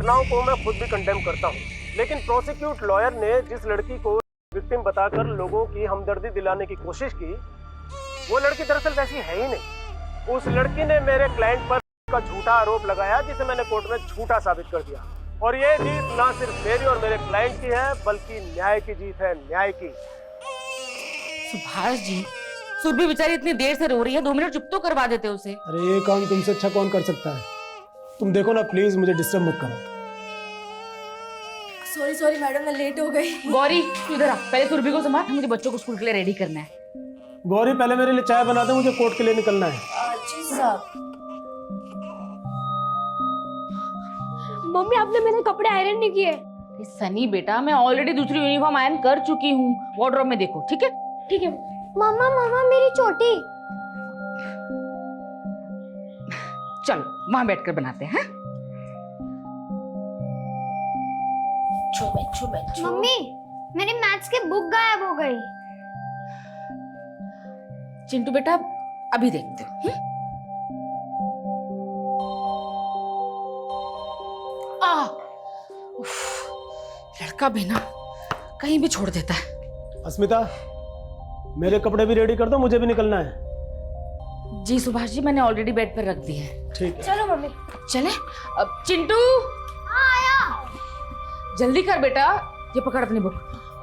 घटनाओं को मैं खुद भी कंडेम करता हूँ, लेकिन प्रोसिक्यूट लॉयर ने जिस लड़की को विक्टिम बताकर लोगों की हमदर्दी दिलाने की कोशिश की, वो लड़की दरअसल वैसी है ही नहीं। उस लड़की ने मेरे क्लाइंट पर का झूठा आरोप लगाया, जिसे मैंने कोर्ट में झूठा साबित कर दिया। और ये जीत ना सिर्फ मेरी और मेरे क्लाइंट की है, बल्कि न्याय की जीत है, न्याय की। सुभाष जी, सुरभि बेचारी इतनी देर से रो रही है, 2 मिनट चुप तो करवा देते उसे। अरे ये काम तुमसे अच्छा कौन कर सकता है? तुम देखो ना, प्लीज मुझे डिस्टर्ब मत करो। सॉरी मैडम, मैं लेट हो गई। गौरी तू इधर आ, पहले सुरभि को संभाल, मुझे बच्चों को स्कूल के लिए रेडी करना है। गौरी पहले मेरे लिए चाय बना दे, मुझे कोर्ट के लिए निकलना है। जी साहब। मम्मी आपने मेरे कपड़े आयरन नहीं किए। सनी बेटा, मैं ऑलरेडी दूसरी यूनिफॉर्म आयरन कर चुकी हूँ, वार्डरोब में देखो। ठीक है ठीक है। मामा मेरी चोटी। चलो वहां बैठकर बनाते हैं। मम्मी मेरी मैथ्स की बुक गायब हो गई। चिंटू बेटा अभी देखते हैं। लड़का भी ना कहीं भी छोड़ देता है। अस्मिता, मेरे कपड़े भी रेडी कर दो, मुझे भी निकलना है। जी सुभाष जी, मैंने ऑलरेडी बेड पर रख दिए हैं। ठीक है। चलो मम्मी। चले अब। चिंटू आया। जल्दी कर बेटा, ये पकड़ अपनी बुक।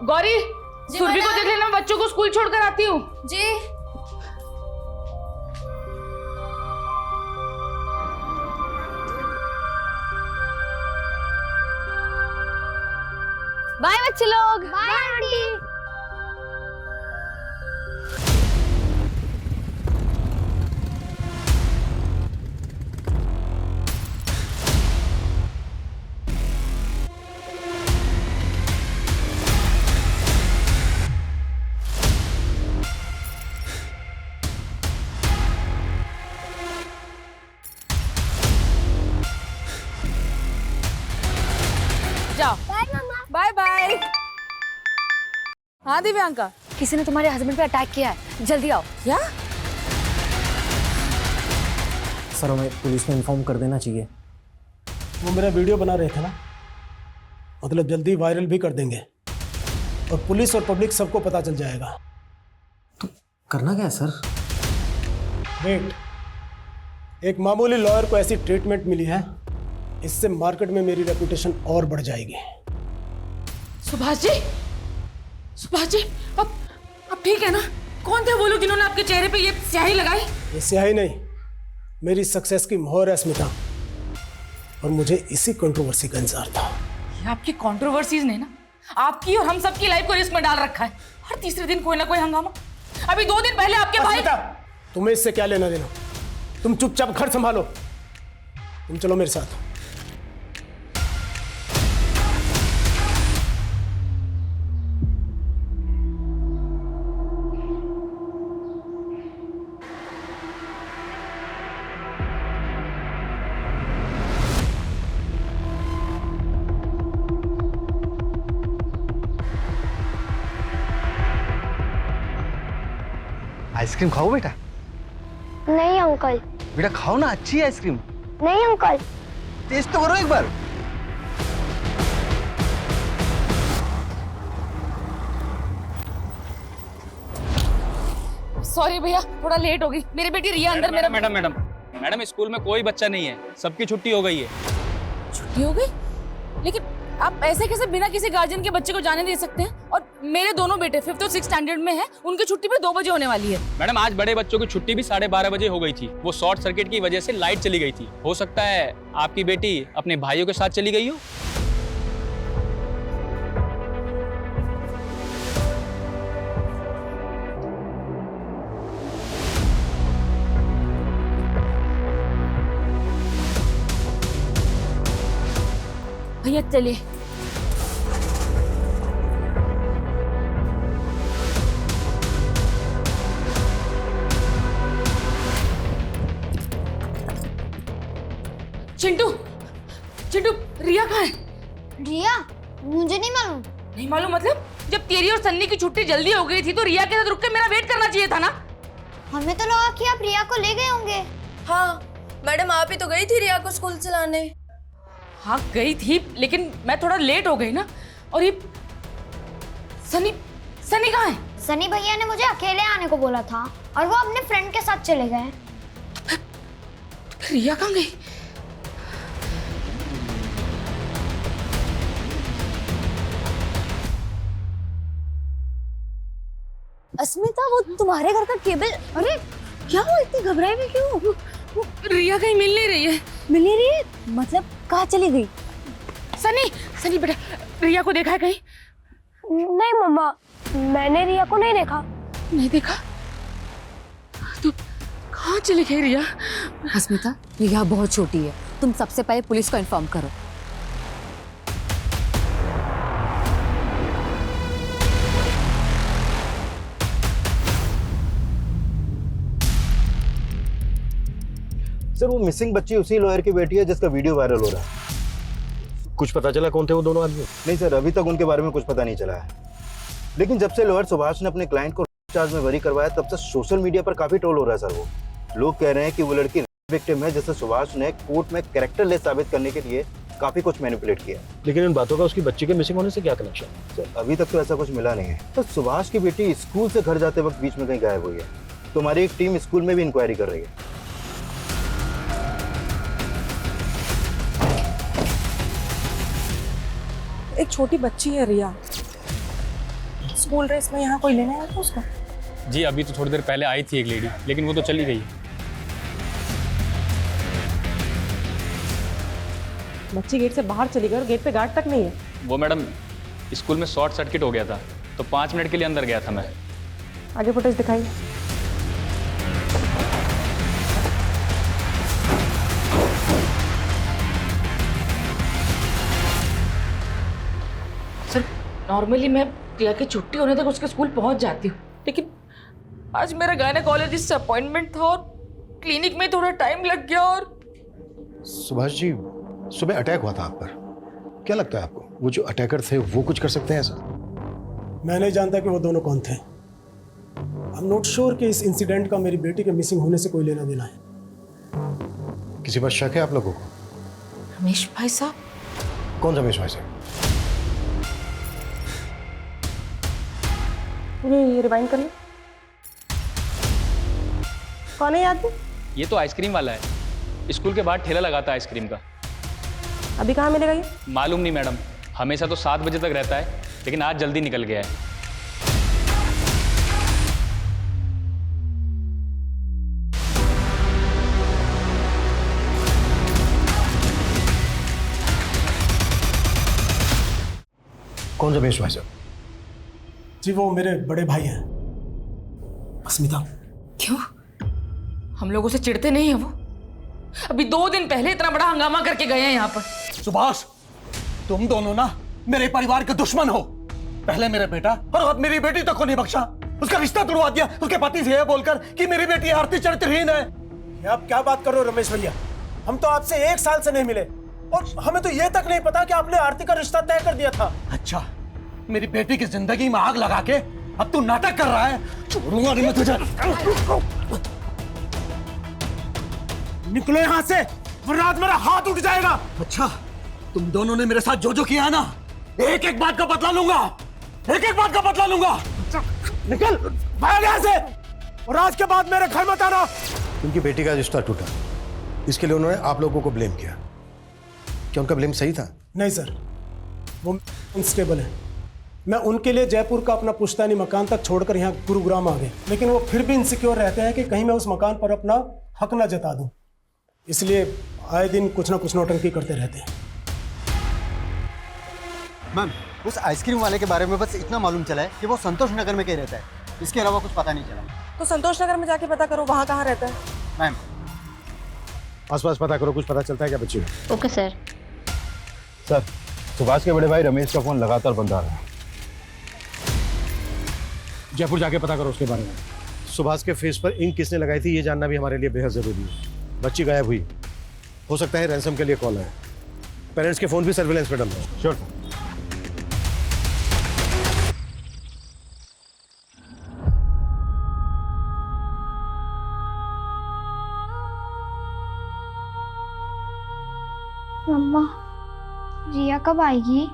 गौरी सुरभि को देख लेना, मैं बच्चों को स्कूल छोड़कर आती हूँ। जी। बाय बच्चे लोग। Bye aunty. जाओ। Bye bye. हाँ दिव्यांका, किसी ने तुम्हारे हस्बैंड पे अटैक किया है, जल्दी आओ। क्या? सर हमें पुलिस में इन्फॉर्म कर देना चाहिए। वो मेरा वीडियो बना रहे थे ना, मतलब जल्दी वायरल भी कर देंगे और पुलिस और पब्लिक सबको पता चल जाएगा। तो करना क्या है सर? वेट, एक मामूली लॉयर को ऐसी ट्रीटमेंट मिली है, इससे मार्केट में मेरी रेपुटेशन और बढ़ जाएगी। सुभाष जी, सुभाष जी, अब ठीक है ना? कौन थे वो लोग जिन्होंने आपके चेहरे पे ये स्याही लगाई? ये स्याही नहीं, मेरी सक्सेस की मोहर है स्मिता, और मुझे इसी कंट्रोवर्सी का इंतजार था। ये आपकी कंट्रोवर्सीज ने ना आपकी और हम सबकी लाइफ को रिस्क में डाल रखा है। हर तीसरे दिन कोई ना कोई हंगामा। अभी 2 दिन पहले आपके भाई। स्मिता, तुम्हें इससे क्या लेना देना? तुम चुपचाप घर संभालो। तुम चलो मेरे साथ। आइसक्रीम खाओ बेटा। नहीं अंकल। बेटा खाओ ना, अच्छी है आइसक्रीम। नहीं अंकल। टेस्ट तो करो एक बार। सॉरी भैया, थोड़ा लेट हो गई। मेरी बेटी रिया अंदर मेरा। मैडम स्कूल में कोई बच्चा नहीं है, सबकी छुट्टी हो गई है। छुट्टी हो गई? लेकिन आप ऐसे कैसे बिना किसी गार्जियन के बच्चे को जाने दे सकते हैं? और मेरे दोनों बेटे 5th और 6th स्टैंडर्ड में हैं, उनकी छुट्टी भी 2 बजे होने वाली है। मैडम आज बड़े बच्चों की छुट्टी भी 12:30 बजे हो गई थी। वो शॉर्ट सर्किट की वजह से लाइट चली गई थी। हो सकता है आपकी बेटी अपने भाइयों के साथ चली गई हो। भैया चलिए। चिंटू, चिंटू, रिया कहाँ है? रिया? मुझे नहीं मालूम। नहीं मालूम मतलब? जब तेरी और सन्नी की छुट्टी जल्दी हो गई थी तो रिया के साथ रुक के मेरा वेट करना चाहिए था ना? हमें तो लगा कि आप रिया को ले गए होंगे। हाँ मैडम, आप ही तो गई थी रिया को स्कूल चलाने। हाँ गई थी, लेकिन मैं थोड़ा लेट हो गई ना। और ये सनी सनी कहाँ है? सनी भैया ने मुझे अकेले आने को बोला था और वो अपने फ्रेंड के साथ चले गए। रिया कहाँ गई? अस्मिता, वो तुम्हारे घर का केबल। अरे क्या हुआ, इतनी घबराई हुई क्यों? रिया कहीं मिल नहीं रही है। मिल नहीं रही है? मतलब कहाँ चली गई? सनी सनी बेटा, रिया को देखा है कहीं? नहीं मम्मा, मैंने रिया को नहीं देखा। नहीं देखा? तो कहाँ चली गई रिया? अस्मिता, रिया बहुत छोटी है, तुम सबसे पहले पुलिस को इन्फॉर्म करो। सर वो मिसिंग बच्ची उसी लॉयर की बेटी है जिसका वीडियो वायरल हो रहा है। कुछ पता चला कौन थे वो दोनों आदमी? नहीं सर, अभी तक उनके बारे में कुछ पता नहीं चला है। लेकिन जब से लॉयर सुभाष ने अपने क्लाइंट को चार्ज में बरी करवाया तब से सोशल मीडिया पर काफी ट्रोल हो रहा है सर। वो लोग कह रहे हैं कि वो लड़की विक्टिम है, जिसे सुभाष ने कोर्ट में कैरेक्टरलेस साबित करने के लिए काफी कुछ मैनिपुलेट किया। लेकिन इन बातों का उसकी बच्ची के मिसिंग होने से क्या कनेक्शन? सर अभी तक तो ऐसा कुछ मिला नहीं है। तो सुभाष की बेटी स्कूल से घर जाते वक्त बीच में कहीं गायब हुई है। तो हमारी एक टीम स्कूल में भी इंक्वायरी कर रही है। एक छोटी बच्ची है रिया, स्कूल ड्रेस में यहाँ कोई लेने आया था उसको? जी अभी तो थोड़ी देर पहले आई थी एक लेडी, लेकिन वो तो चली गई। बच्ची गेट से बाहर चली गई और गेट पे गार्ड तक नहीं है। वो मैडम स्कूल में शॉर्ट सर्किट हो गया था, तो 5 मिनट के लिए अंदर गया था मैं। आगे फुटेज दिखाइए। सर नॉर्मली मैं रिया की छुट्टी होने तक उसके स्कूल पहुंच जाती हूँ, लेकिन आज मेरा गायनेकोलॉजिस्ट से अपॉइंटमेंट था और क्लिनिक में थोड़ा टाइम लग गया। और सुभाष जी, सुबह अटैक हुआ था आप पर, क्या लगता है आपको वो जो अटैकर थे वो कुछ कर सकते हैं ऐसा? मैं नहीं जानता कि वो दोनों कौन थे। आई एम नॉट श्योर कि इस इंसिडेंट का मेरी बेटी के मिसिंग होने से कोई लेना देना है। किसी पर शक है आप लोगों को? रमेश भाई साहब। कौन रमेश भाई साहब? ये रिवाइंड कर लो। कौन है ये आदमी? ये तो आइसक्रीम वाला है, स्कूल के बाहर ठेला लगाता है आइसक्रीम का। अभी कहाँ मिलेगा ये? मालूम नहीं मैडम, हमेशा तो 7 बजे तक रहता है, लेकिन आज जल्दी निकल गया है। कौन रमेश भाई साहब? जी वो मेरे बड़े भाई हैं, अस्मिता। क्यों? हम लोगों से चिढ़ते नहीं है वो? अभी 2 दिन पहले इतना बड़ा हंगामा करके गए हैं यहाँ पर। सुभाष, तुम दोनों ना मेरे परिवार के दुश्मन हो। पहले मेरे बेटा और अब मेरी बेटी तक को नहीं बख्शा। उसका रिश्ता तुड़वा दिया उसके पति से ये बोलकर कि मेरी बेटी आरती चरित्रहीन है। ये आप क्या बात कर रहे हो रमेश भैया? हम तो आपसे 1 साल से नहीं मिले और हमें तो ये तक नहीं पता कि आपने आरती का रिश्ता तय कर दिया था। अच्छा, मेरी बेटी की जिंदगी में आग लगा के अब तू नाटक कर रहा है। छोड़ूंगा नहीं मैं तुझे। निकलो यहाँ से वरना आज मेरा हाथ उठ जाएगा। अच्छा, तुम दोनों ने मेरे साथ जो जो किया है ना, एक एक बात का बदला लूंगा, एक एक बात का बदला लूंगा। निकल भाग यहाँ से, और आज के बाद मेरे घर मत आना। उनकी बेटी का रिश्ता टूटा, इसके लिए उन्होंने आप लोगों को ब्लेम किया। क्या उनका ब्लेम सही था? नहीं सर, वो कांस्टेबल है। मैं उनके लिए जयपुर का अपना पुश्तैनी मकान तक छोड़कर यहाँ गुरुग्राम आ गए, लेकिन वो फिर भी इनसिक्योर रहते हैं कि कहीं मैं उस मकान पर अपना हक ना जता दूं, इसलिए आए दिन कुछ ना कुछ नौटंकी करते रहते हैं। मैम, उस आइसक्रीम वाले के बारे में बस इतना मालूम चला है कि वो संतोष नगर में कहीं रहता है, इसके अलावा कुछ पता नहीं चला। तो संतोष नगर में जाके पता करो वहाँ कहाँ रहता है। मैम आसपास पता करो, कुछ पता चलता है क्या बच्ची को? Okay sir. सर, सुभाष के बड़े भाई रमेश का फोन लगातार बंद आ रहा है। जयपुर जाके पता करो उसके बारे में। सुभाष के फेस पर इंक किसने लगाई थी ये जानना भी हमारे लिए बेहद जरूरी है। बच्ची गायब हुई, हो सकता है रैंसम के लिए कॉल है। पेरेंट्स के फोन भी सर्विलेंस पे डाल दो। श्योर। मम्मा, रिया कब आएगी?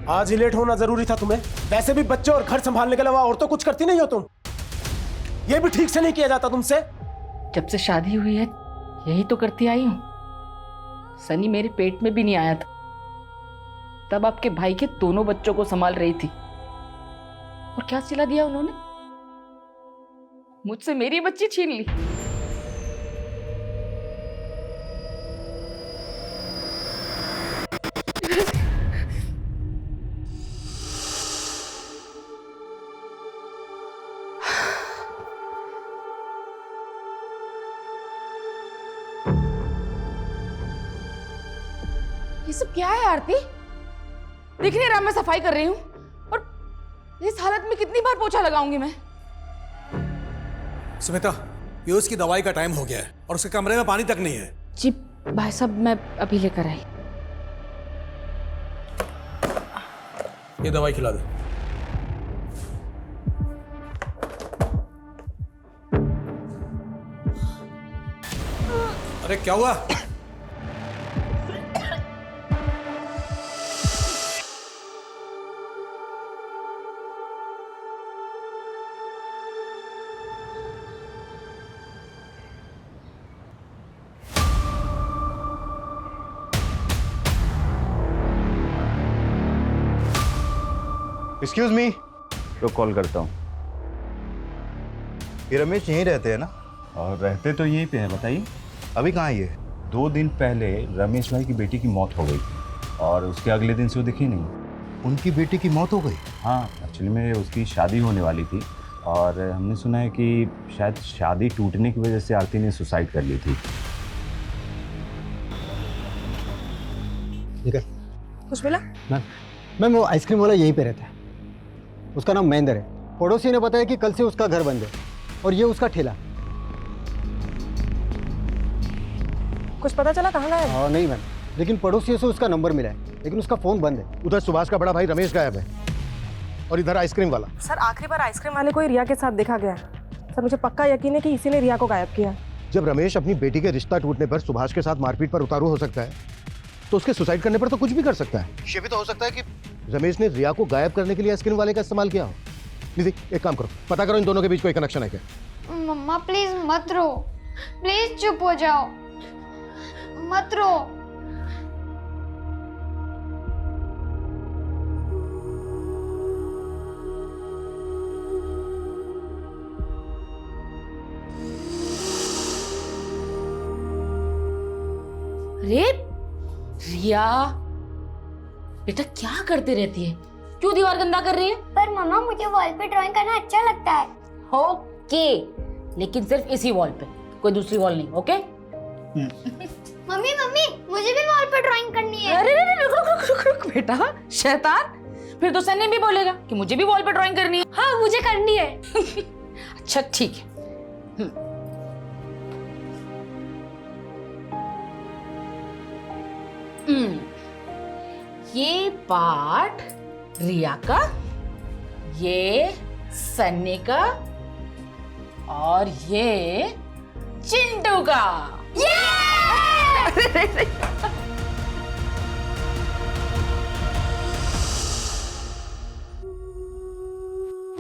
आज ही लेट होना जरूरी था तुम्हें? वैसे भी बच्चे और घर संभालने के अलावा और तो कुछ करती नहीं हो तुम। ये भी ठीक से नहीं किया जाता तुमसे। जब से शादी हुई है यही तो करती आई हूँ। सनी मेरे पेट में भी नहीं आया था, तब आपके भाई के दोनों बच्चों को संभाल रही थी। और क्या सिला दिया उन्होंने? मुझसे मेरी बच्ची छीन ली। ये सब क्या है आरती? दिख नहीं रहा मैं सफाई कर रही हूँ, और इस हालत में कितनी बार पोछा लगाऊंगी मैं? स्मिता, पीयूष की दवाई का टाइम हो गया है और उसके कमरे में पानी तक नहीं है। जी भाई साहब, मैं अभी लेकर आई। ये दवाई खिला दो। अरे क्या हुआ? एक्सक्यूज मी, तो कॉल करता हूँ। ये रमेश यहीं रहते हैं ना? और रहते तो यहीं पे हैं, बताइए। अभी कहाँ है ये? 2 दिन पहले रमेश भाई की बेटी की मौत हो गई और उसके अगले दिन से वो दिखी नहीं। उनकी बेटी की मौत हो गई? हाँ, एक्चुअली में उसकी शादी होने वाली थी और हमने सुना है कि शायद शादी टूटने की वजह से आरती ने सुसाइड कर ली थी। ठीक है कुछ मिला? मैम वो आइसक्रीम वाला यहीं पे रहता है, उसका नाम महेंद्र है। पड़ोसी ने बताया कि कल से उसका घर बंद है और ये उसका ठेला। कुछ पता चला कहाँ गया है? हाँ नहीं मैम, लेकिन पड़ोसियों से उसका नंबर मिला है, लेकिन उसका फोन बंद है। उधर सुभाष का बड़ा भाई रमेश गायब है और इधर आइसक्रीम वाला। सर आखिरी बार आइसक्रीम वाले को ही रिया के साथ देखा गया है। सर मुझे पक्का यकीन है कि इसी ने रिया को गायब किया। जब रमेश अपनी बेटी के रिश्ता टूटने पर सुभाष के साथ मारपीट पर उतारू हो सकता है, तो उसके सुसाइड करने पर तो कुछ भी कर सकता है। ये भी तो हो सकता है कि रमेश ने रिया को गायब करने के लिए आइसक्रीम वाले का इस्तेमाल किया हो। निधि, एक काम करो, पता करो इन दोनों के बीच कोई कनेक्शन है क्या। मम्मा प्लीज मत रो, प्लीज चुप हो जाओ, मत रो। अरे रिया बेटा, क्या करती रहती है? क्यों दीवार गंदा कर रही है? पर मम्मा मुझे वॉल पे ड्राइंग करना अच्छा लगता है। ओके, लेकिन सिर्फ इसी वॉल पे, कोई दूसरी वॉल नहीं। ओके? मम्मी मम्मी मुझे भी वॉल पे ड्राइंग करनी है। अरे रुक बेटा, शैतान। फिर तो सनी भी बोलेगा कि मुझे भी वॉल पे ड्राइंग करनी है। हाँ मुझे करनी है। अच्छा ठीक है। ये पार्ट रिया का, ये सन्नी का और ये चिंटू का।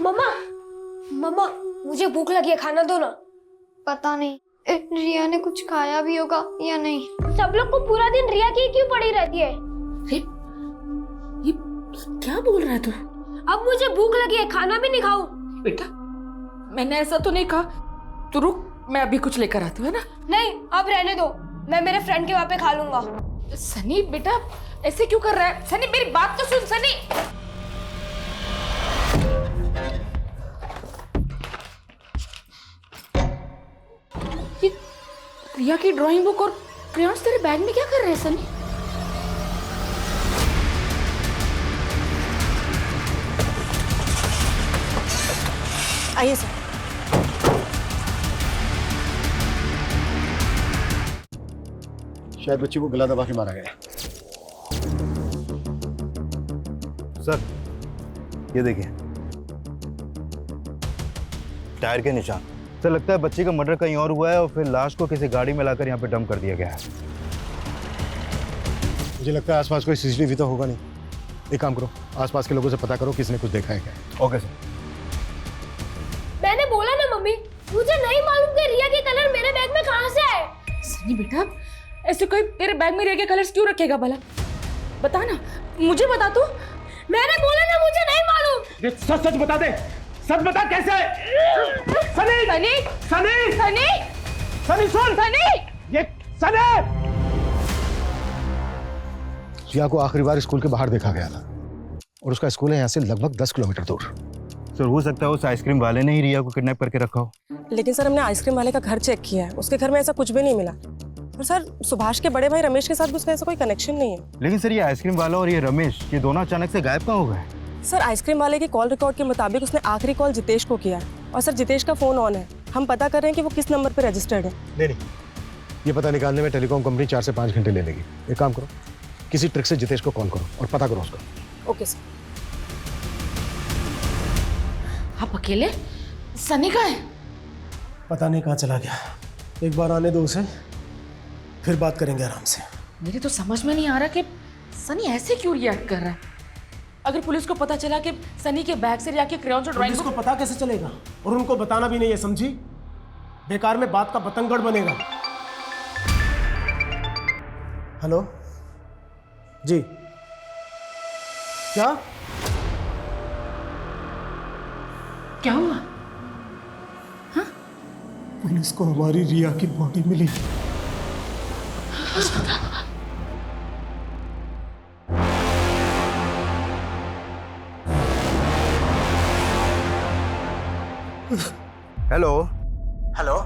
मम्मा मम्मा मुझे भूख लगी है, खाना दो ना। पता नहीं रिया ने कुछ खाया भी होगा या नहीं। सब लोग को पूरा दिन रिया की क्यों पड़ी रहती है? ये क्या बोल रहा है तू? अब मुझे भूख लगी है, खाना भी नहीं खाऊं। बेटा मैंने ऐसा तो नहीं कहा। तू रुक, मैं अभी कुछ लेकर आती हूँ, है ना? नहीं अब रहने दो, मैं मेरे फ्रेंड के वहाँ पे खा लूंगा। सनी बेटा ऐसे क्यों कर रहा है? सनी मेरी बात तो सुन। सनी ये रिया की ड्राइंग बुक और क्रेयॉन्स तेरे बैग में क्या कर रहे हैं सनी? आइए सर। शायद बच्ची को गला दबा के मारा गया। सर ये देखिए, टायर के निशान। सर लगता है बच्ची का मर्डर कहीं और हुआ है और फिर लाश को किसी गाड़ी में लाकर यहाँ पे डंप कर दिया गया है। मुझे लगता है आसपास कोई सीसीटीवी तो होगा नहीं। एक काम करो, आसपास के लोगों से पता करो किसने कुछ देखा है क्या। Okay sir. मैंने बोला ना मम्मी, मुझे नहीं मालूम कि रिया के कलर मेरे बैग में कहाँ से आए। सनी बेटा, ऐसे कोई तेरे बैग में रिया के कलर्स क्यों रखेगा भला? बता ना, मुझे बता तू। मैंने बोला ना मुझे नहीं मालूम। ये सच सच बता दे, सच बता कैसे? सनी सनी सनी सनी सनी सुन, सनी ये सनी। रिया को आखिरी बार स्कूल के बाहर देखा गया था और उसका स्कूल है यहाँ से लगभग 10 किलोमीटर दूर। सर हो सकता है उस आइसक्रीम वाले ने ही रिया को किडनैप करके रखा हो। लेकिन सर हमने आइसक्रीम वाले का घर चेक किया है, उसके घर में ऐसा कुछ भी नहीं मिला। और सर सुभाष के बड़े भाई रमेश के साथ भी उसका ऐसा कोई कनेक्शन नहीं है। लेकिन सर ये आइसक्रीम वाला और ये रमेश, ये दोनों अचानक से गायब कहाँ हो गए? सर आइसक्रीम वाले की कॉल रिकॉर्ड के मुताबिक उसने आखिरी कॉल जितेश को किया है और सर जितेश का फोन ऑन है। हम पता कर रहे हैं कि वो किस नंबर पर रजिस्टर्ड है। नहीं, ये पता निकालने में टेलीकॉम कंपनी 4 से 5 घंटे ले लेगी। एक काम करो, किसी ट्रिक से जितेश को कॉल करो और पता करो उसका। Okay sir. आप अकेले? सनी का है? पता नहीं कहाँ चला गया, एक बार आने दो उसे, फिर बात करेंगे आराम से। मेरी तो समझ में नहीं आ रहा कि सनी ऐसे क्यों रिएक्ट कर रहा है। अगर पुलिस को पता चला कि सनी के बैग से रिया के क्रेयॉन्स और ड्राइंग पुलिस को पता कैसे चलेगा? और उनको बताना भी नहीं है, समझी? बेकार में बात का बतंगड़ बनेगा। हेलो जी, क्या क्या हुआ? पुलिस को हमारी रिया की बॉडी मिली। हेलो हेलो,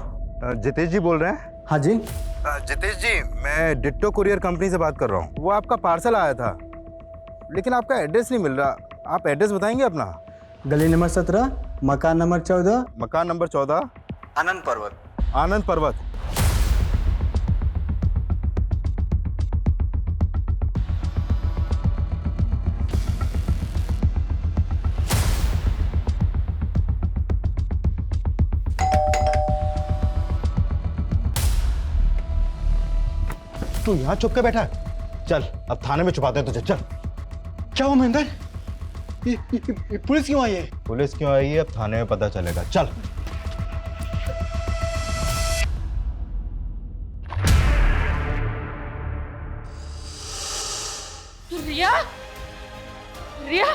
जितेश जी बोल रहे हैं? हाँ जी। जितेश जी, मैं डिट्टो कुरियर कंपनी से बात कर रहा हूँ। वो आपका पार्सल आया था, लेकिन आपका एड्रेस नहीं मिल रहा। आप एड्रेस बताएंगे अपना? गली नंबर 17, मकान नंबर 14, मकान नंबर 14, आनंद पर्वत। आनंद पर्वत। तू यहाँ चुप के बैठा है? चल अब थाने में छुपाते हैं तुझे। चल। क्या हुआ महेंद्र? ये पुलिस क्यों आई है? पुलिस क्यों आई है अब थाने में पता चलेगा। चल। रिया, रिया,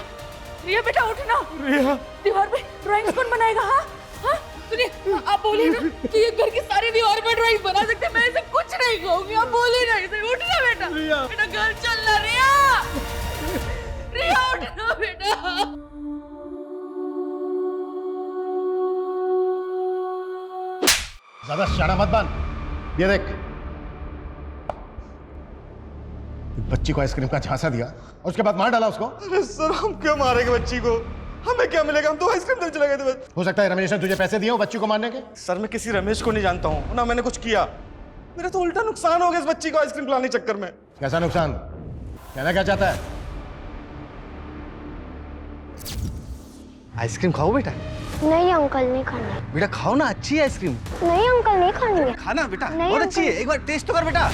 रिया बेटा उठना। रिया, दीवार पे ड्राइंग कौन बनाएगा? हाँ हाँ, सुनिए, आप बोलिए ना कि ये घर की सारी दीवार पे ड्राइंग बना सकते हैं। मैं ऐसे कुछ नहीं कहूंगी, आप बोलिए ना इसे। उठना बेटा, रिया। बेटा घर चलना। रिया, रिया उठना बेटा। ज्यादा शाना मत बन। ये देख, बच्ची को आइसक्रीम का झांसा दिया और उसके बाद मार डाला उसको। अरे सर, हम क्यों मारेंगे बच्ची को? हमें क्या मिलेगा? हम तो आइसक्रीम तक चले गए थे बस। हो सकता है रमेश ने तुझे पैसे दिए हो बच्ची को मारने के। सर, मैं किसी रमेश को नहीं जानता हूँ, ना मैंने कुछ किया। मेरा तो उल्टा नुकसान हो गया इस बच्ची को आइसक्रीम खिलाने के चक्कर में। कैसा नुकसान? कहना क्या चाहता है? आइसक्रीम खाओ बेटा। नहीं अंकल, नहीं खाना। बेटा खाओ ना, अच्छी है आइसक्रीम। नहीं अंकल, नहीं खानी। खाना बेटा, नहीं बहुत अच्छी है, एक बार टेस्ट तो कर बेटा।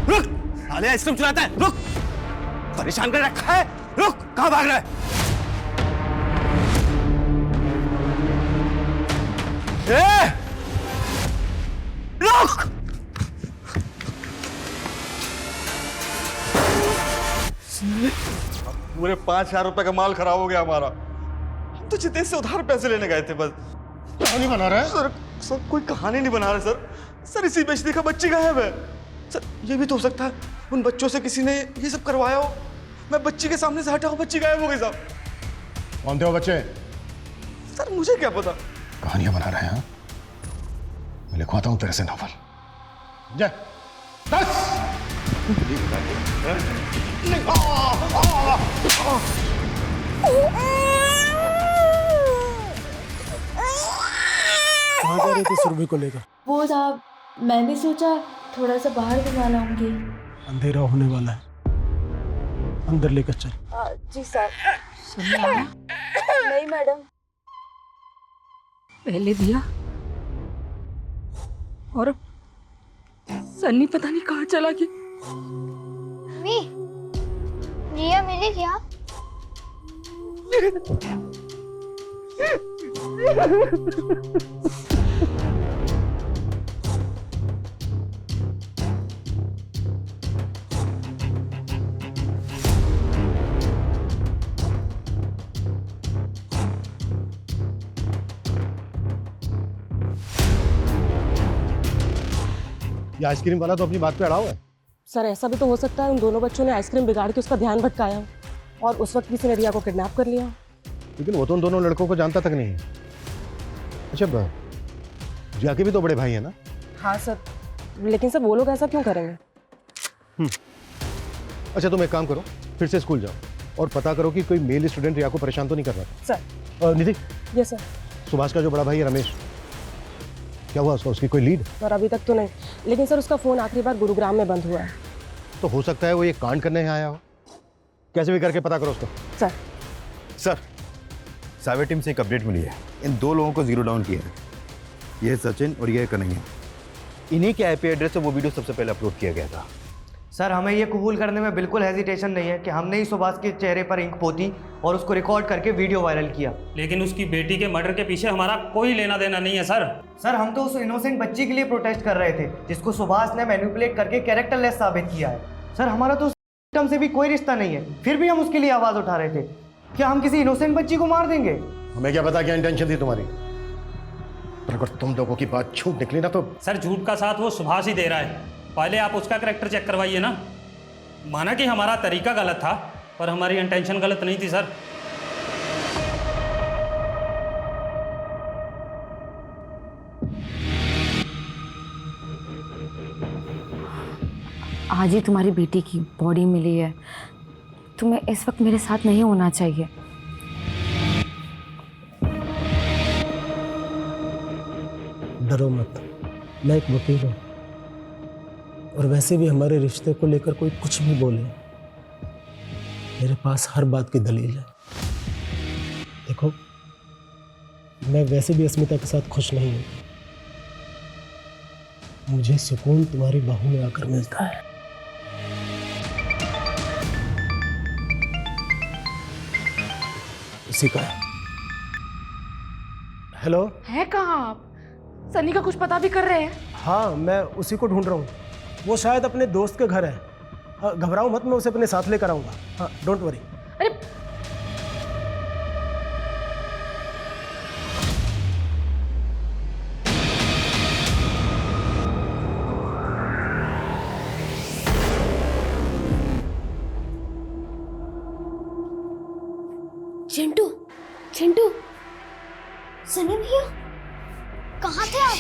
रुक! साले आइसक्रीम चलाता है, रुक! परेशान कर रखा है, रुक! कहाँ भाग रहा है? रुक! पूरे 5,000 रुपए का माल खराब हो गया हमारा। हम तो जितेश से उधार पैसे लेने गए थे बस। कहानी बना रहा है? सर कोई कहानी नहीं बना रहा सर इसी बेचने का बच्ची गायब है। सर ये भी तो हो सकता है उन बच्चों से किसी ने ये सब करवाया हो। मैं बच्ची के सामने से हटा हूँ, बच्ची गायब हो गई साहब। कौन थे वो बच्चे? सर मुझे क्या पता। कहानियां बना रहे हैं? मैं लिखवाता हूँ तेरे से नॉवल। जय 10। कहाँ जा रहे थे सुरभि को लेकर? वो साहब, मैं भी सोचा थोड़ा सा बाहर घुमा लाऊंगी। अंधेरा होने वाला है, अंदर लेकर चल। जी सर। नहीं मैडम। पहले दिया और सन्नी पता नहीं कहाँ चला गया। मम्मी, रिया मिली क्या? ये आइसक्रीम वाला तो अपनी बात पे अड़ा हुआ है। सर ऐसा भी तो हो सकता है उन दोनों बच्चों ने आइसक्रीम बिगाड़ के उसका ध्यान भटकाया हो और उस वक्त किसी ने रिया को किडनैप कर लिया हो। लेकिन वो तो उन दोनों लड़कों को जानता तक नहीं है। अच्छा रिया के भी तो बड़े भाई है ना? हाँ सर, लेकिन सर वो लोग ऐसा क्यों करेंगे? अच्छा तुम एक काम करो, फिर से स्कूल जाओ और पता करो कि कोई मेल स्टूडेंट रिया को परेशान तो नहीं कर रहा था। Sir. Nidhi. Yes sir. Subhash का जो बड़ा भाई है रमेश, क्या हुआ उसका? उसकी कोई लीड? सर अभी तक तो नहीं, लेकिन सर उसका फोन आखिरी बार गुरुग्राम में बंद हुआ है। तो हो सकता है वो ये कांड करने यहाँ आया हो। कैसे भी करके पता करो उसको। सर साइबर टीम से एक अपडेट मिली है। इन 2 लोगों को जीरो डाउन किया है। ये सचिन और ये कन्हैया। इन्हीं के आईपी एड्रेस से वो वीडियो सबसे पहले अपलोड किया गया था। सर हमें ये कबूल करने में बिल्कुल हेजिटेशन नहीं है कि हमने ही सुभाष के चेहरे पर इंक पोती और उसको रिकॉर्ड करके वीडियो वायरल किया। लेकिन उसकी बेटी के मर्डर के पीछे हमारा कोई लेना देना नहीं है सर। सर हम तो उस इनोसेंट बच्ची के लिए प्रोटेस्ट कर रहे थे जिसको सुभाष ने मैनिपुलेट करके कैरेक्टरलेस साबित किया है। सर हमारा तो उस विक्टिम से भी कोई रिश्ता नहीं है, फिर भी हम उसके लिए आवाज उठा रहे थे। क्या हम किसी इनोसेंट बच्ची को मार देंगे? हमें क्या पता क्या इंटेंशन थी तुम्हारी, पर अगर तुम लोगों की बात झूठ निकली ना तो। सर झूठ का साथ वो सुभाष ही दे रहा है। पहले आप उसका कैरेक्टर चेक करवाइए ना। माना कि हमारा तरीका गलत था, पर हमारी इंटेंशन गलत नहीं थी सर। आज ही तुम्हारी बेटी की बॉडी मिली है, तुम्हें इस वक्त मेरे साथ नहीं होना चाहिए। डरो मत, मैं एक वकील हूँ और वैसे भी हमारे रिश्ते को लेकर कोई कुछ भी बोले, मेरे पास हर बात की दलील है। देखो मैं वैसे भी अस्मिता के साथ खुश नहीं हूँ। मुझे सुकून तुम्हारी बाहों में आकर मिलता है। उसी का है। हेलो। है कहाँ आप? सन्नी का कुछ पता भी कर रहे हैं? हाँ मैं उसी को ढूंढ रहा हूँ। वो शायद अपने दोस्त के घर है। घबराओ मत, मैं उसे अपने साथ लेकर आऊँगा। हाँ डोंट वरी। अरे चिंटू, चिंटू, सनी भैया कहाँ थे आप?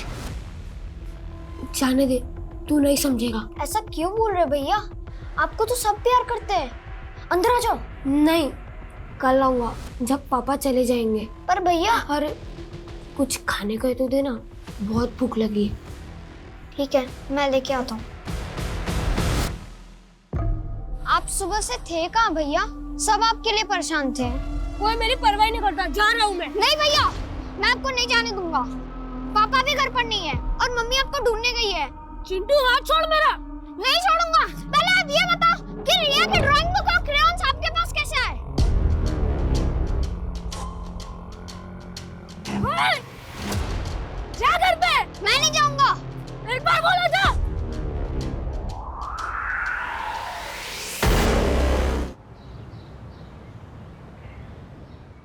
जाने दे, तू नहीं समझेगा। ऐसा क्यों बोल रहे भैया? आपको तो सब प्यार करते हैं। अंदर आ जाओ। नहीं, कल आऊंगा जब पापा चले जाएंगे। पर भैया, अरे कुछ खाने को तो देना, बहुत भूख लगी है। ठीक है, मैं लेके आता हूँ। आप सुबह से थे कहाँ भैया? सब आपके लिए परेशान थे। कोई मेरी परवाह नहीं करता, जा रहा हूँ मैं। नहीं भैया, मैं आपको नहीं जाने दूंगा। पापा भी घर पर नहीं है और मम्मी आपको ढूंढने गई है। चिंटू हाथ छोड़ मेरा। नहीं छोड़ूंगा। पहले आप ये बताओ कि रिया के ड्राइंग बुक और क्रेयॉन्स आपके पास कैसे आए? जा घर पे। मैं नहीं जाऊंगा। एक बार बोला जा।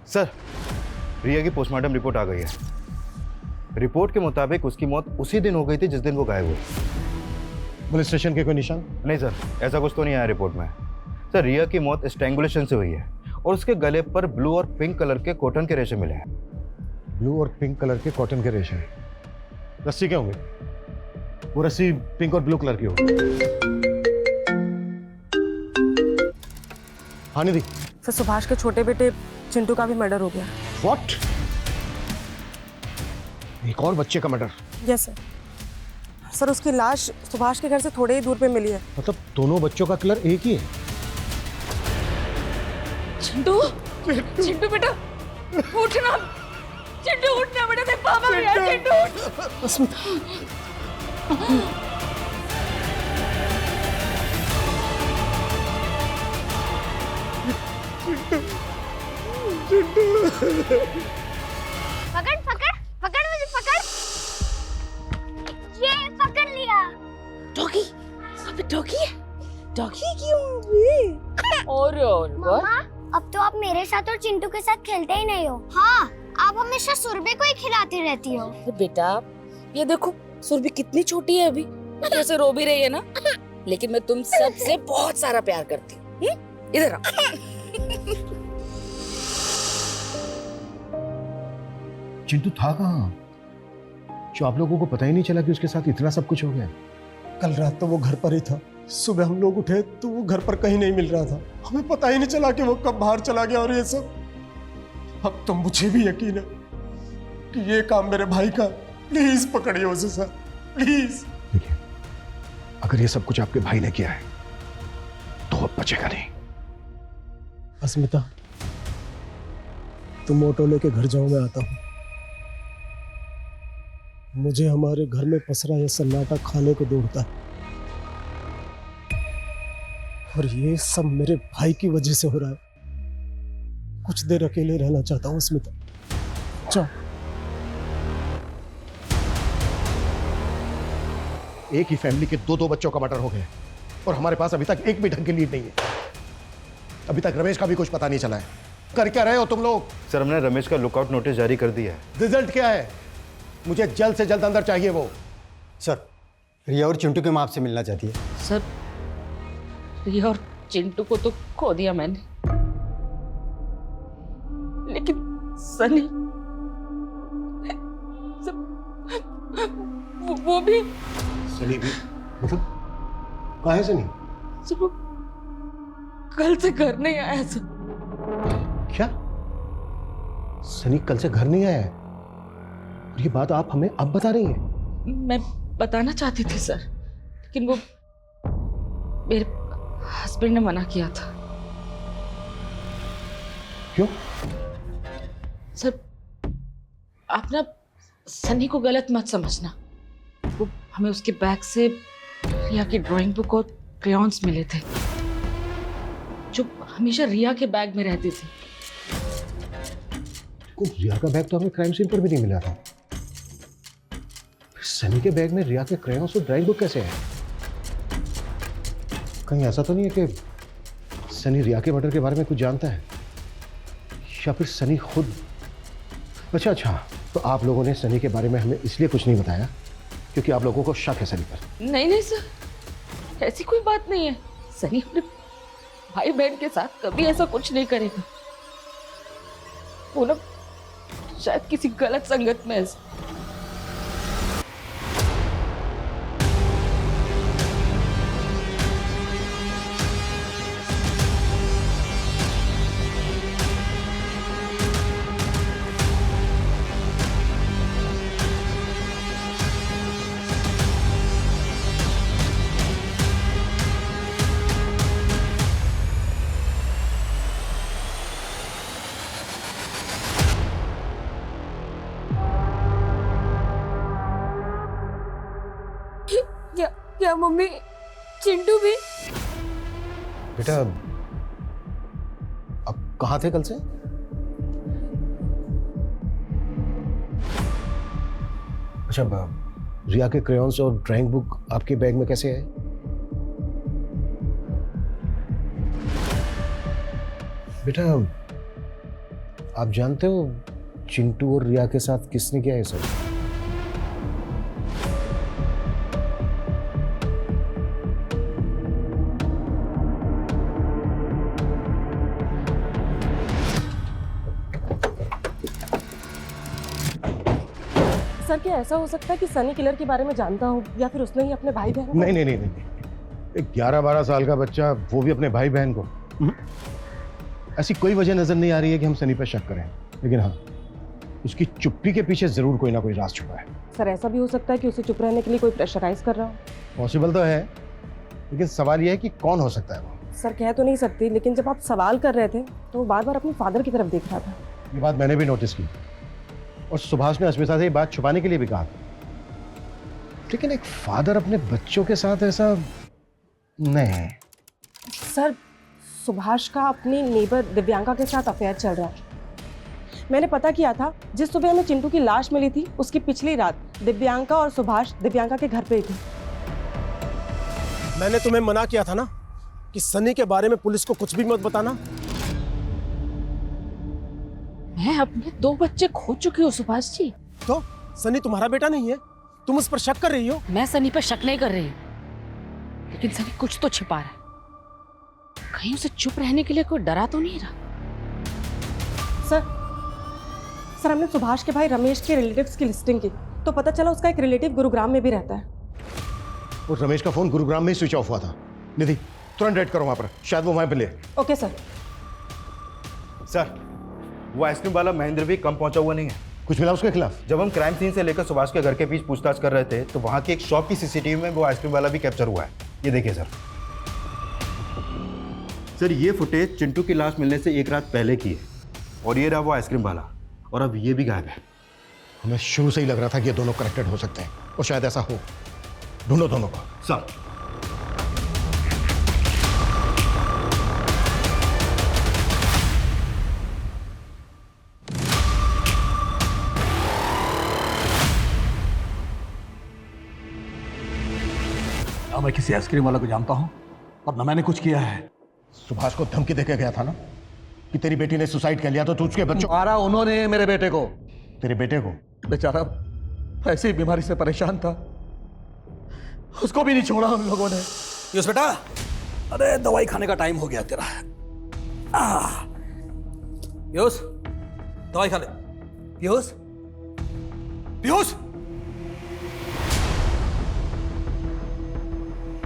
सर रिया की पोस्टमार्टम रिपोर्ट आ गई है। रिपोर्ट के मुताबिक उसकी मौत उसी दिन हो गई थी जिस दिन वो गायब हुई। पुलिस स्टेशन के कोई निशान? नहीं सर, ऐसा कुछ तो नहीं आया रिपोर्ट में। सर रिया की मौत स्ट्रैंगुलेशन से हुई है और उसके गले पर ब्लू और पिंक कलर के कॉटन के रेशे मिले हैं। ब्लू और पिंक कलर के कॉटन के रेशे? रस्सी क्या होंगे? वो रस्सी पिंक और ब्लू कलर की होगी। हाँ निधि। सर सुभाष के छोटे बेटे चिंटू का भी मर्डर हो गया। व्हाट? एक और बच्चे का मर्डर? Yes sir. सर उसकी लाश सुभाष के घर से थोड़े ही दूर पे मिली है। मतलब दोनों बच्चों का कलर एक ही है? चिंटू, चिंटू बेटा उठना। चिंटू उठना बेटा, देख पापा भी है। चिंटू अस्मिता पकड़ पकड़ पकड़ मुझे पकड़। ये पकड़ लिया। डॉगी, अबे डॉगी है, डॉगी क्यों? और मम्मा, अब तो आप मेरे साथ और चिंटू के साथ खेलते ही नहीं हो। हाँ, आप हमेशा सुरभि को ही खिलाती रहती हो। बेटा ये देखो सुरभि कितनी छोटी है अभी, कैसे रो भी रही है ना, लेकिन मैं तुम सबसे बहुत सारा प्यार करती हूँ। इधर आओ। चिंटू था कहाँ जो आप लोगों को पता ही नहीं चला कि उसके साथ इतना सब कुछ हो गया? कल रात तो वो घर पर ही था। सुबह हम लोग उठे तो वो घर पर कहीं नहीं मिल रहा था। हमें पता ही नहीं चला कि वो कब बाहर चला गया। और ये सब अब तो मुझे भी यकीन है कि ये काम मेरे भाई का। प्लीज पकड़िए उसे सर, प्लीज। देखिए, अगर ये सब कुछ आपके भाई ने किया है तो अब बचेगा नहीं। अस्मिता, तुम ऑटो लेके घर जाओ, मैं आता हूँ। मुझे हमारे घर में पसरा यह सन्नाटा खाने को दौड़ता है, और ये सब मेरे भाई की वजह से हो रहा है। कुछ देर अकेले रहना चाहता हूँ अस्मिता, जाओ। एक ही फैमिली के दो बच्चों का मर्डर हो गया और हमारे पास अभी तक एक भी ढंग की लीड नहीं है। अभी तक रमेश का भी कुछ पता नहीं चला है। कर क्या रहे हो तुम लोग? सर, हमने रमेश का लुकआउट नोटिस जारी कर दिया है। रिजल्ट क्या है? मुझे जल्द से जल्द अंदर चाहिए वो। सर, रिया और चिंटू की माँ आपसे मिलना चाहती है। सर, रिया और चिंटू को तो खो दिया मैंने, लेकिन सनी वो भी। सनी भी? मतलब कहाँ है सनी? सर, वो कल से घर नहीं आया सर। क्या? सनी कल से घर नहीं आया है? और ये बात आप हमें अब बता रही हैं? मैं बताना चाहती थी सर, लेकिन वो मेरे हस्बैंड ने मना किया था। क्यों? सर, आप ना सनी को गलत मत समझना। वो हमें उसके बैग से रिया की ड्राइंग बुक और क्रेयॉन्स मिले थे, जो हमेशा रिया के बैग में रहती थी। रिया का बैग तो हमें क्राइम सीन पर भी नहीं मिला था। सनी के बैग में रिया के क्रेयॉन्स और ड्राइंग बुक कैसे है? कहीं ऐसा तो नहीं है कि सनी रिया के मर्डर के बारे में कुछ जानता है, या फिर सनी खुद? अच्छा, तो आप लोगों ने सनी के बारे में हमें इसलिए कुछ नहीं बताया क्योंकि आप लोगों को शक है सनी पर? नहीं सर, ऐसी कोई बात नहीं है। सनी अपने भाई बहन के साथ कभी ऐसा कुछ नहीं करेगा। वो ना शायद किसी गलत संगत में है। क्या मम्मी, चिंटू भी? बेटा, अब कहाँ थे कल से? अच्छा, रिया के क्रेयॉन्स और ड्राइंग बुक आपके बैग में कैसे है? बेटा, आप जानते हो चिंटू और रिया के साथ किसने किया है सब? सर, क्या ऐसा हो सकता है कि सनी किलर के बारे में जानता हो, या फिर उसने ही अपने भाई बहन को? नहीं, एक 11-12 साल का बच्चा, वो भी अपने भाई बहन को? ऐसी कोई वजह नजर नहीं आ रही है कि हम सनी पर शक करें, लेकिन हाँ, उसकी चुप्पी के पीछे जरूर कोई ना कोई राज छुपा है। सर, ऐसा भी हो सकता है कि उसे चुप रहने के लिए कोई प्रेशराइज कर रहा हो। पॉसिबल तो है, लेकिन सवाल यह है कि कौन हो सकता है वो? सर, कह तो नहीं सकती, लेकिन जब आप सवाल कर रहे थे तो वो बार बार अपने फादर की तरफ देख रहा था। ये बात मैंने भी नोटिस की, और सुभाष ने अस्मिता से ये बात छुपाने के लिए भी कहा था। लेकिन एक फादर अपने बच्चों के साथ ऐसा नहीं। सर, सुभाष का अपनी नेबर दिव्यांका के साथ अफेयर चल रहा है। मैंने पता किया था, जिस सुबह हमें चिंटू की लाश मिली थी उसकी पिछली रात दिव्यांका और सुभाष दिव्यांका के घर पे ही थे। मैंने तुम्हें मना किया था ना कि सनी के बारे में पुलिस को कुछ भी मत बताना। मैं अपने 2 बच्चे खो चुकी हूँ सुभाष जी। तो सनी तुम्हारा बेटा नहीं है? तुम उस पर शक कर रही हो? मैं सनी पर शक नहीं कर रही, लेकिन सनी कुछ तो छिपा रहा है। कहीं उसे चुप रहने के लिए कोई डरा तो नहीं रहा? सर, हमने सुभाष के भाई रमेश के रिलेटिव्स की लिस्टिंग की तो पता चला उसका एक रिलेटिव गुरुग्राम में भी रहता है। और रमेश का फोन गुरुग्राम में ही स्विच ऑफ हुआ था। निधि, तुरंत रेड करो वहां पर, शायद वो वहां पे ले। Okay sir. सर, वो आइसक्रीम वाला महेंद्र भी कम पहुंचा हुआ नहीं है। कुछ मिला उसके खिलाफ? जब हम क्राइम सीन से लेकर सुभाष के घर के बीच पूछताछ कर रहे थे तो वहां की एक शॉप की सीसीटीवी में वो आइसक्रीम वाला भी कैप्चर हुआ है। ये देखिए सर, ये फुटेज चिंटू की लाश मिलने से 1 रात पहले की है और ये रहा वो आइसक्रीम वाला, और अब ये भी गायब है। हमें शुरू से ही लग रहा था कि ये दोनों कनेक्टेड हो सकते हैं और शायद ऐसा हो। ढूंढो दोनों को। सर, ना मैं किसी आइसक्रीम वाला को जानता हूं और ना मैंने कुछ किया है। सुभाष को धमकी देके गया था ना कि तेरी बेटी ने सुसाइड कर लिया तो तू उसके बच्चों। मारा उन्होंने मेरे बेटे को। तेरे बेटे को? बेचारा ऐसी बीमारी से परेशान था, उसको भी नहीं छोड़ा हम लोगों ने। पीयूष बेटा, अरे दवाई खाने का टाइम हो गया तेरा। पीयूष, दवाई खा ले। पीयूष, पीयूष,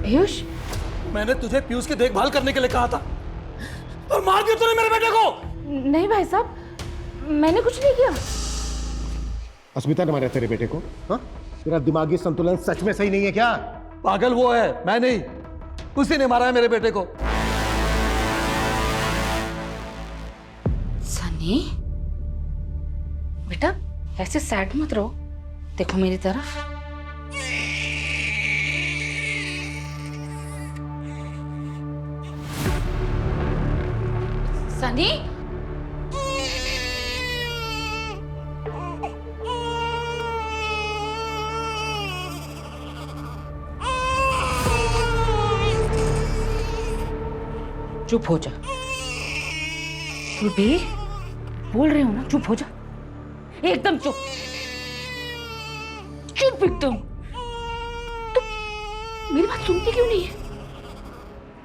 पीयूष, मैंने तुझे पीयूष की देखभाल करने के लिए कहा था और मार दिया तूने मेरे बेटे को। नहीं भाई साहब, मैंने कुछ नहीं किया। अस्मिता ने मारा तेरे बेटे को? हाँ? तेरा दिमागी संतुलन सच में सही नहीं है क्या? पागल वो है, मैं नहीं। उसी ने मारा है मेरे बेटे को। सनी बेटा, ऐसे सैड मत रहो, देखो मेरी तरफ। सनी, चुप हो जा। बे, बोल रही हूं ना, चुप हो जा, एकदम चुप, चुप एकदम। तो मेरी बात सुनती क्यों नहीं है?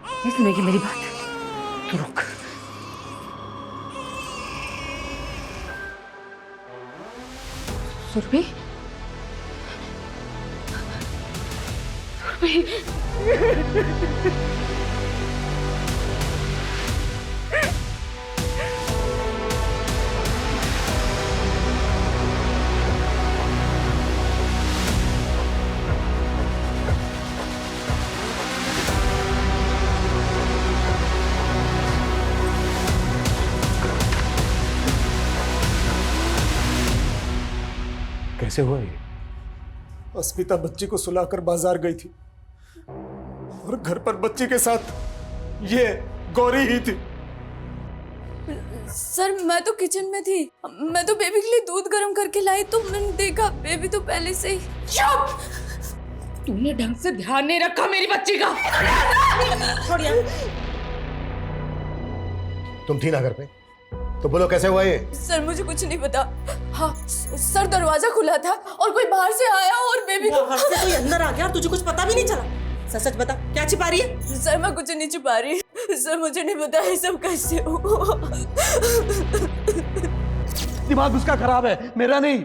नहीं सुनेगी मेरी बात तो रुक। सुरभि, कैसे हुआ ये? अस्मिता बच्ची को सुलाकर बाजार गई थी और घर पर बच्ची के साथ ये गौरी ही थी। सर, मैं तो किचन में थी, मैं तो बेबी के लिए दूध गर्म करके लाई तो मैंने देखा बेबी तो पहले से ही। चुप! तूने ढंग से ध्यान नहीं रखा मेरी बच्ची का। तुम थी ना घर पे, तो बोलो कैसे हुआ ये? सर, मुझे कुछ नहीं पता। हाँ सर, दरवाजा खुला था और कोई बाहर से आया और बेबी को। बाहर से कोई अंदर आ गया और तुझे कुछ पता भी नहीं चला? सच सच बता, क्या छिपा रही है? सर, मैं कुछ नहीं छिपा रही। सर, मुझे नहीं पता है सब कैसे हुआ। दिमाग उसका खराब है, मेरा नहीं।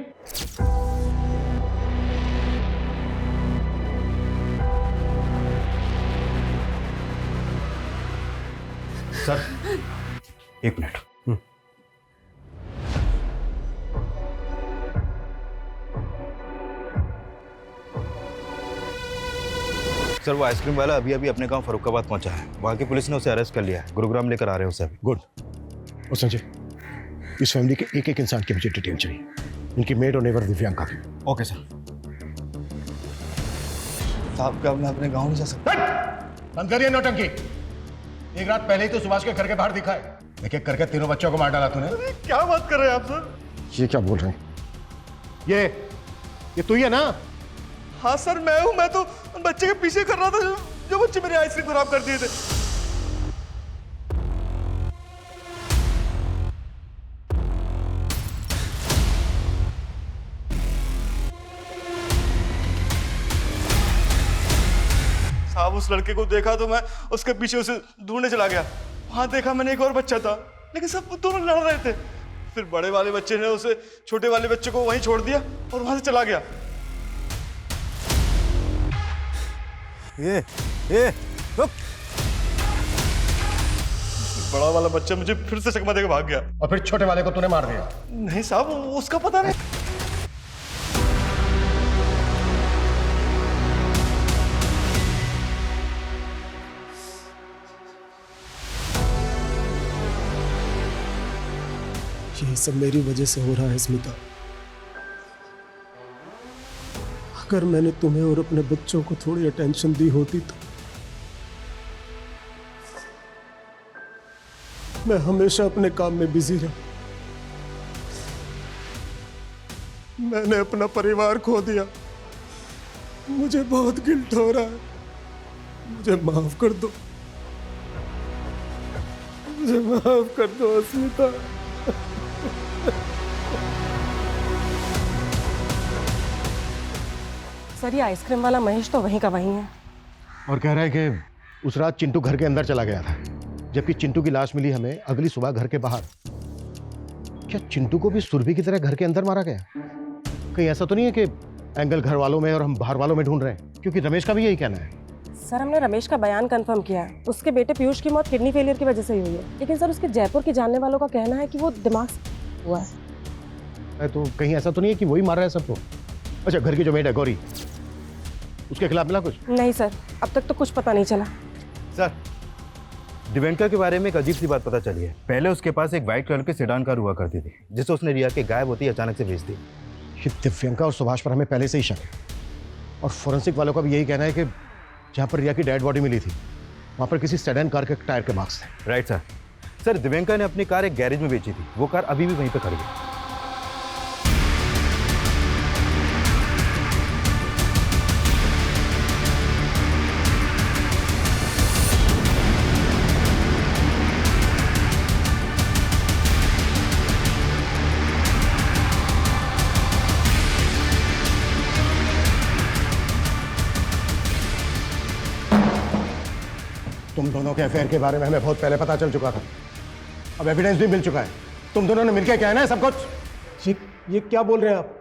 Sir, 1 minute. सर, वो आइसक्रीम वाला अभी अभी अपने गांव फरुखाबाद पहुंचा है। वहां की पुलिस ने उसे अरेस्ट कर लिया है। गुरुग्राम लेकर आ रहे हैं उसे अभी। गुड। और संजय, इस फैमिली के एक एक इंसान की मुझे डिटेल चाहिए, इनकी मेड और नेबर दिव्यांका की। Okay sir. साहब क्या मैं अपने गांव नहीं जा सकता? बंद करिए नौटंकी। एक रात पहले ही तो सुभाष के घर के बाहर दिखा है। एक एक करके तीनों बच्चों को मार डाला तूने। क्या बात कर रहे हैं आप सर? ये क्या बोल रहे हैं? ये तू ही है ना? हाँ सर मैं हूँ। मैं तो बच्चे के पीछे कर रहा था जो बच्चे मेरी आइसक्रीम खराब कर दिए थे। साहब उस लड़के को देखा तो मैं उसके पीछे उसे ढूंढने चला गया। वहां देखा मैंने एक और बच्चा था, लेकिन सब दोनों लड़ रहे थे। फिर बड़े वाले बच्चे ने उसे छोटे वाले बच्चे को वहीं छोड़ दिया और वहां से चला गया। ये रुक। बड़ा वाला बच्चा मुझे फिर से चकमा देकर भाग गया। और फिर छोटे वाले को तूने मार दिया? नहीं साहब उसका पता नहीं। ये सब मेरी वजह से हो रहा है स्मिता। अगर मैंने तुम्हें और अपने बच्चों को थोड़ी अटेंशन दी होती तो मैं हमेशा अपने काम में बिजी रहा। मैंने अपना परिवार खो दिया। मुझे बहुत गिल्ट हो रहा है। मुझे माफ कर दो। मुझे माफ कर दो अस्मिता। सर ये आइसक्रीम वाला महेश तो वहीं का वहीं है। और कह रहा है कि उस रात चिंटू घर के अंदर चला गया था, जबकि चिंटू की लाश मिली हमें अगली सुबह घर के बाहर। क्या चिंटू को भी सुरभि की तरह घर के अंदर मारा गया? कहीं ऐसा तो नहीं है कि एंगल घर वालों में और हम बाहर वालों में ढूंढ रहे हैं? क्योंकि रमेश का भी यही कहना है। सर हमने रमेश का बयान कंफर्म किया है। उसके बेटे पीयूष की मौत किडनी फेलियर की वजह से हुई है, लेकिन सर उसके जयपुर के जानने वालों का कहना है कि वो दिमाग से हुआ है। तो कहीं ऐसा तो नहीं है कि वही मार रहा है सबको? अच्छा घर की जो मेड है गौरी, उसके खिलाफ मिला कुछ? नहीं सर, अब तक तो कुछ पता नहीं चला। सर दिव्यांका के बारे में एक अजीब सी बात पता चली है। पहले उसके पास एक व्हाइट कलर की सेडान कार हुआ करती थी, जिसे उसने रिया के गायब होती अचानक से बेच दी। ये दिव्यांका और सुभाष पर हमें पहले से ही शक है, और फोरेंसिक वालों का भी यही कहना है कि जहाँ पर रिया की डेड बॉडी मिली थी वहाँ पर किसी सेडान कार के टायर के मार्क्स थे। Right sir. सर दिव्यांका ने अपनी कार एक गैरेज में बेची थी। वो कार अभी भी वहीं पर खड़ी है। तुम दोनों के अफेयर के बारे में हमें बहुत पहले पता चल चुका था। अब एविडेंस भी मिल चुका है। तुम दोनों ने मिलकर कहना है सब कुछ। ये क्या बोल रहे हैं आप?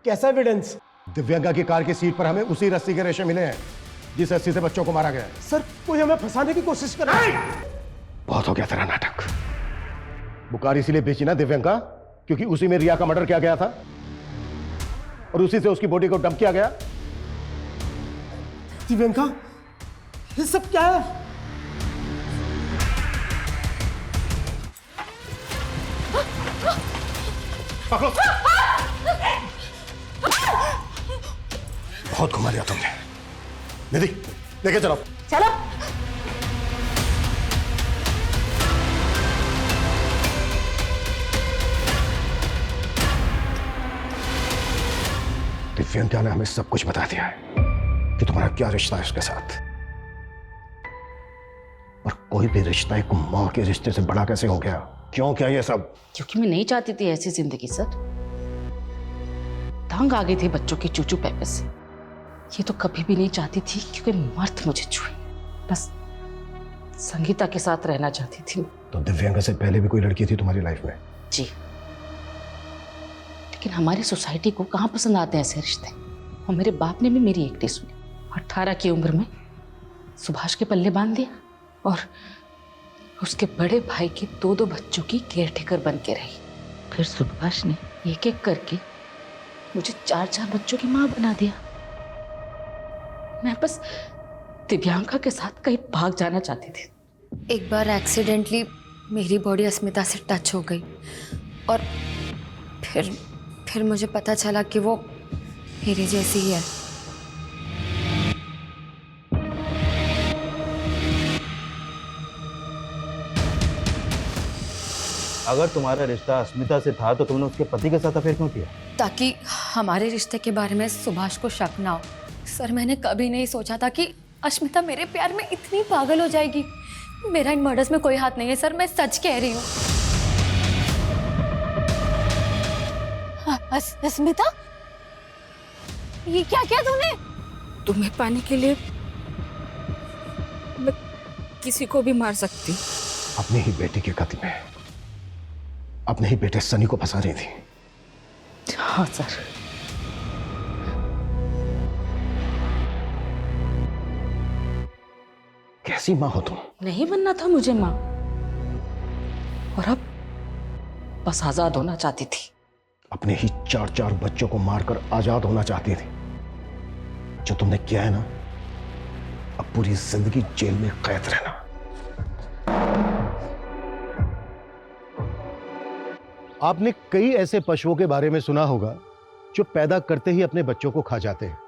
कैसा एविडेंस? दिव्यांका की कार की सीट पर हमें उसी रस्सी के रेशे मिले हैं जिस रस्सी से बच्चों को मारा गया है। सर कोई हमें फंसाने की कोशिश कर रहा है। बहुत हो गया तेरा नाटक। वो कार इसीलिए बेची ना दिव्यांका, क्योंकि उसी में रिया का मर्डर किया गया था और उसी से उसकी बॉडी को डंप किया गया। दिव्यांका ये सब क्या है? पकड़ो। बहुत घुमा लिया तुमने। निधि लेके चलो। चलो। दिव्यांका ने हमें सब कुछ बता दिया है कि तुम्हारा क्या रिश्ता है उसके साथ, और कोई भी रिश्ता एक मां के रिश्ते से बड़ा कैसे हो गया? क्यों क्या ये सब? क्योंकि मैं नहीं चाहती थी ऐसी जिंदगी सर। तंग आ गई थी बच्चों की चूचू पैपे से। ये तो कभी भी नहीं चाहती थी क्योंकि मर्द मुझे छुए। बस संगीता के साथ रहना चाहती थी। तो दिव्यांका से पहले भी कोई लड़की थी तुम्हारी लाइफ में? जी, लेकिन हमारी सोसाइटी को कहाँ पसंद आते हैं ऐसे रिश्ते। और मेरे बाप ने भी मेरी एक नहीं सुनी। 18 की उम्र में सुभाष के पल्ले बांध दिया और उसके बड़े भाई के 2 बच्चों की केयरटेकर बन के रही। फिर सुभाष ने एक एक करके मुझे 4 बच्चों की माँ बना दिया। मैं बस दिव्यांका के साथ कहीं भाग जाना चाहती थी। एक बार एक्सीडेंटली मेरी बॉडी अस्मिता से टच हो गई और फिर मुझे पता चला कि वो मेरी जैसी ही है। अगर तुम्हारा रिश्ता अस्मिता से था तो तुमने उसके पति के साथ अफेयर क्यों किया? ताकि हमारे रिश्ते के बारे में सुभाष को शक ना हो। सर मैंने कभी नहीं सोचा था कि अस्मिता मेरे प्यार में इतनी पागल हो जाएगी। मेरा इन मर्डर्स में कोई हाथ नहीं है सर, मैं सच कह रही हूँ। अस्मिता, ये क्या किया तूने? तुम्हें पाने के लिए मैं किसी को भी मार सकती। अपने ही बेटे के कत्ल में अपने ही बेटे सनी को फंसा रही थी। हाँ सर। कैसी माँ हो तुम? नहीं बनना था मुझे माँ, और अब बस आजाद होना चाहती थी। अपने ही 4 बच्चों को मारकर आजाद होना चाहती थी। जो तुमने किया है ना, अब पूरी जिंदगी जेल में कैद रहना। आपने कई ऐसे पशुओं के बारे में सुना होगा जो पैदा करते ही अपने बच्चों को खा जाते हैं,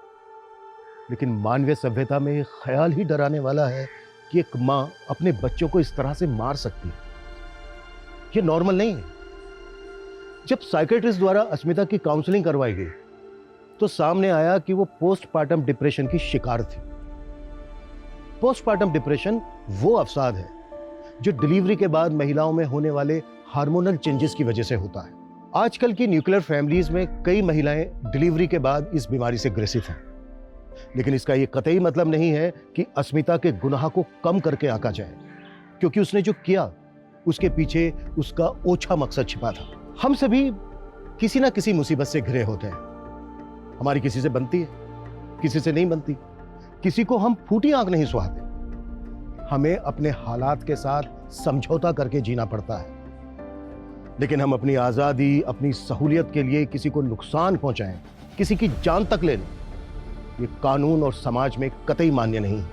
लेकिन मानवीय सभ्यता में ख्याल ही डराने वाला है कि एक मां अपने बच्चों को इस तरह से मार सकती है। यह नॉर्मल नहीं है। जब साइकेट्रिस्ट द्वारा अस्मिता की काउंसलिंग करवाई गई तो सामने आया कि वो पोस्टपार्टम डिप्रेशन की शिकार थी। पोस्टपार्टम डिप्रेशन वो अवसाद है जो डिलीवरी के बाद महिलाओं में होने वाले हार्मोनल चेंजेस की वजह से होता है। आजकल की न्यूक्लियर फैमिलीज में कई महिलाएं डिलीवरी के बाद इस बीमारी से ग्रसित हैं, लेकिन इसका यह कतई मतलब नहीं है कि अस्मिता के गुनाह को कम करके आंका जाए, क्योंकि उसने जो किया उसके पीछे उसका ओछा मकसद छिपा था। हम सभी किसी ना किसी मुसीबत से घिरे होते हैं। हमारी किसी से बनती है, किसी से नहीं बनती। किसी को हम फूटी आंख नहीं सुहाते। हमें अपने हालात के साथ समझौता करके जीना पड़ता है, लेकिन हम अपनी आजादी, अपनी सहूलियत के लिए किसी को नुकसान पहुंचाएं, किसी की जान तक ले लें, ये कानून और समाज में कतई मान्य नहीं है।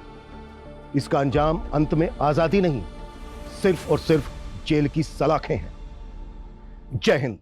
इसका अंजाम अंत में आजादी नहीं, सिर्फ और सिर्फ जेल की सलाखें हैं। जय हिंद।